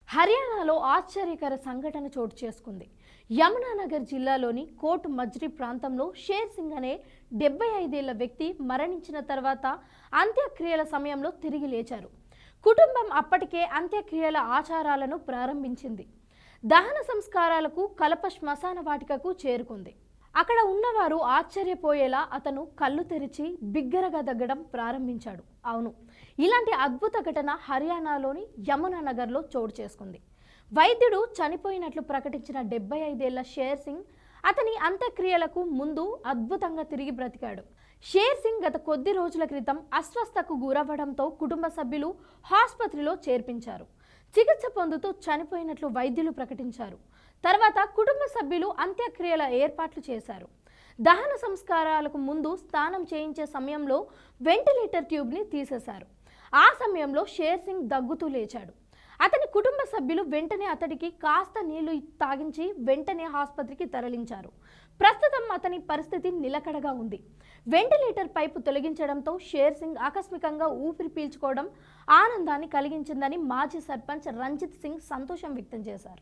హర్యానాలో ఆశ్చర్యకర సంఘటన చోటు చేసుకుంది. యమునానగర్ జిల్లాలోని కోట్ మజ్రీ ప్రాంతంలో షేర్ సింగ్ అనే 75 ఏళ్ల వ్యక్తి మరణించిన తర్వాత అంత్యక్రియల సమయంలో తిరిగి లేచారు. కుటుంబం అప్పటికే అంత్యక్రియల ఆచారాలను ప్రారంభించింది. దహన సంస్కారాలకు కలప శ్మశాన వాటికకు చేరుకుంది. అక్కడ ఉన్నవారు ఆశ్చర్యపోయేలా అతను కళ్ళు తెరిచి బిగ్గరగా దగ్గడం ప్రారంభించాడు. అవును, ఇలాంటి అద్భుత ఘటన హర్యానాలోని యమునానగర్లో చోటు చేసుకుంది. వైద్యుడు చనిపోయినట్లు ప్రకటించిన 75 ఏళ్ల షేర్ సింగ్ అతని అంత్యక్రియలకు ముందు అద్భుతంగా తిరిగి బ్రతికాడు. షేర్ సింగ్ గత కొద్ది రోజుల క్రితం అస్వస్థకు గురవ్వడంతో కుటుంబ సభ్యులు ఆసుపత్రిలో చేర్పించారు. చికిత్స పొందుతూ చనిపోయినట్లు వైద్యులు ప్రకటించారు. తర్వాత కుటుంబ సభ్యులు అంత్యక్రియల ఏర్పాట్లు చేశారు. దహన సంస్కారాలకు ముందు స్నానం చేయించే సమయంలో వెంటిలేటర్ ట్యూబ్ని తీసేశారు. ఆ సమయంలో షేర్ సింగ్ దగ్గుతూ లేచాడు. అతని కుటుంబ సభ్యులు వెంటనే అతడికి కాస్త నీళ్లు తాగించి వెంటనే ఆసుపత్రికి తరలించారు. ప్రస్తుతం అతని పరిస్థితి నిలకడగా ఉంది. వెంటిలేటర్ పైపు తొలగించడంతో షేర్ సింగ్ ఆకస్మికంగా ఊపిరి పీల్చుకోవడం ఆనందాన్ని కలిగించిందని మాజీ సర్పంచ్ రంజిత్ సింగ్ సంతోషం వ్యక్తం చేశారు.